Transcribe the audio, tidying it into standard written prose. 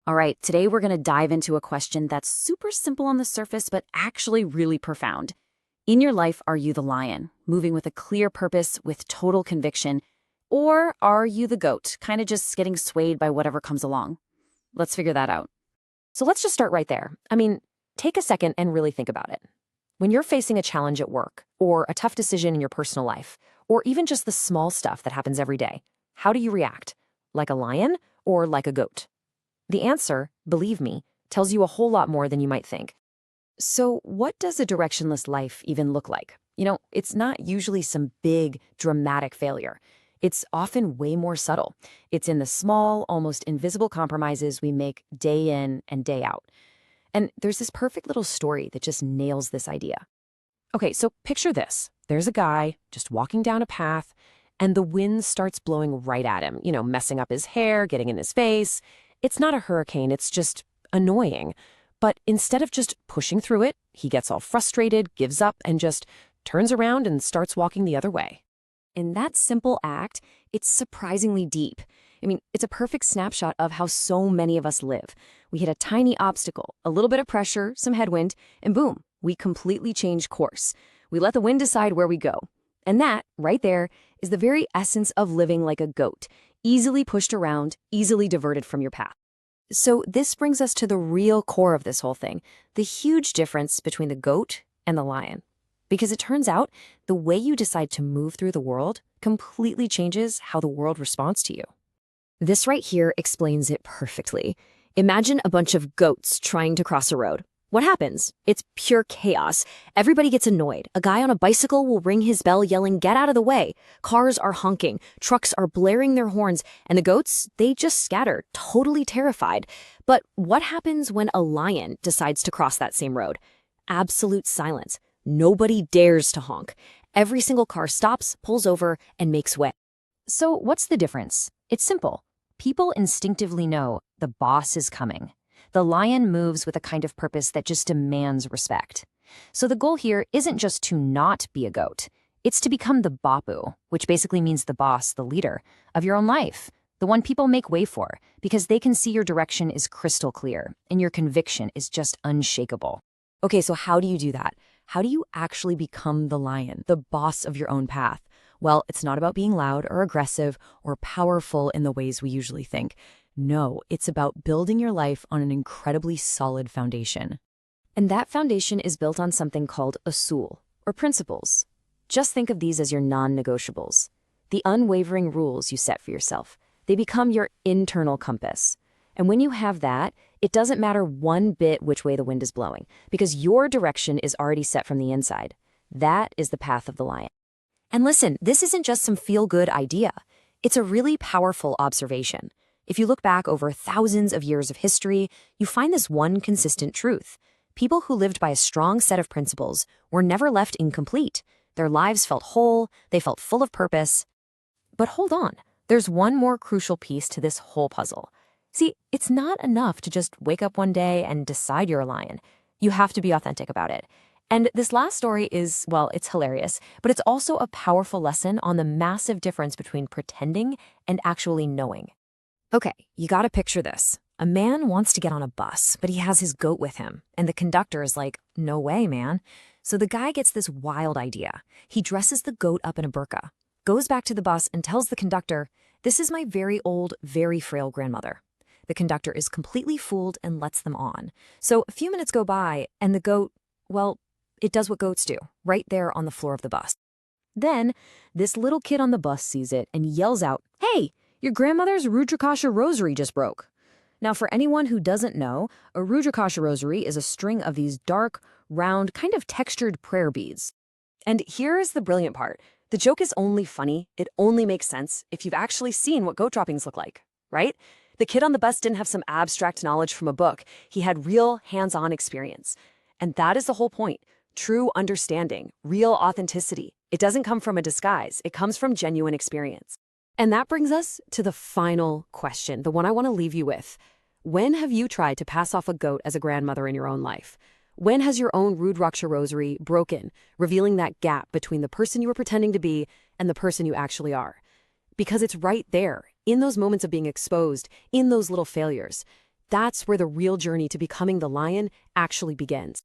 All right, today we're going to dive into a question that's super simple on the surface, but actually really profound. In your life, are you the lion, moving with a clear purpose, with total conviction? Or are you the goat, kind of just getting swayed by whatever comes along? Let's figure that out. So let's just start right there. Take a second and really think about it. When you're facing a challenge at work, or a tough decision in your personal life, or even just the small stuff that happens every day, how do you react? Like a lion or like a goat? The answer, believe me, tells you a whole lot more than you might think. So, what does a directionless life even look like? It's not usually some big, dramatic failure. It's often way more subtle. It's in the small, almost invisible compromises we make day in and day out. And there's this perfect little story that just nails this idea. Okay, so picture this. There's a guy just walking down a path, and the wind starts blowing right at him, messing up his hair, getting in his face. It's not a hurricane, it's just annoying. But instead of just pushing through it, he gets all frustrated, gives up, and just turns around and starts walking the other way. In that simple act, it's surprisingly deep. It's a perfect snapshot of how so many of us live. We hit a tiny obstacle, a little bit of pressure, some headwind, and boom, we completely change course. We let the wind decide where we go. And that, right there, is the very essence of living like a goat, easily pushed around, easily diverted from your path. So this brings us to the real core of this whole thing, the huge difference between the goat and the lion. Because it turns out, the way you decide to move through the world completely changes how the world responds to you. This right here explains it perfectly. Imagine a bunch of goats trying to cross a road. What happens? It's pure chaos. Everybody gets annoyed. A guy on a bicycle will ring his bell yelling, "Get out of the way." Cars are honking. Trucks are blaring their horns. And the goats, they just scatter, totally terrified. But what happens when a lion decides to cross that same road? Absolute silence. Nobody dares to honk. Every single car stops, pulls over, and makes way. So what's the difference? It's simple. People instinctively know the boss is coming. The lion moves with a kind of purpose that just demands respect. So the goal here isn't just to not be a goat. It's to become the bapu, which basically means the boss, the leader, of your own life, the one people make way for, because they can see your direction is crystal clear and your conviction is just unshakable. Okay, so how do you do that? How do you actually become the lion, the boss of your own path? Well, it's not about being loud or aggressive or powerful in the ways we usually think. No, it's about building your life on an incredibly solid foundation. And that foundation is built on something called usul, or principles. Just think of these as your non-negotiables, the unwavering rules you set for yourself. They become your internal compass. And when you have that, it doesn't matter one bit which way the wind is blowing, because your direction is already set from the inside. That is the path of the lion. And listen, this isn't just some feel-good idea. It's a really powerful observation. If you look back over thousands of years of history, you find this one consistent truth. People who lived by a strong set of principles were never left incomplete. Their lives felt whole, they felt full of purpose. But hold on, there's one more crucial piece to this whole puzzle. See, it's not enough to just wake up one day and decide you're a lion. You have to be authentic about it. And this last story is, well, it's hilarious, but it's also a powerful lesson on the massive difference between pretending and actually knowing. Okay, you gotta picture this. A man wants to get on a bus, but he has his goat with him, and the conductor is like, "No way, man." So the guy gets this wild idea. He dresses the goat up in a burqa, goes back to the bus and tells the conductor, "This is my very old, very frail grandmother." The conductor is completely fooled and lets them on. So a few minutes go by, and the goat, well, it does what goats do, right there on the floor of the bus. Then, this little kid on the bus sees it and yells out, "Hey, your grandmother's Rudrakasha rosary just broke." Now, for anyone who doesn't know, a Rudrakasha rosary is a string of these dark, round, kind of textured prayer beads. And here is the brilliant part. The joke is only funny, it only makes sense if you've actually seen what goat droppings look like, right? The kid on the bus didn't have some abstract knowledge from a book. He had real hands-on experience. And that is the whole point. True understanding, real authenticity. It doesn't come from a disguise. It comes from genuine experience. And that brings us to the final question, the one I want to leave you with. When have you tried to pass off a goat as a grandmother in your own life? When has your own Rudraksha rosary broken, revealing that gap between the person you were pretending to be and the person you actually are? Because it's right there, in those moments of being exposed, in those little failures. That's where the real journey to becoming the lion actually begins.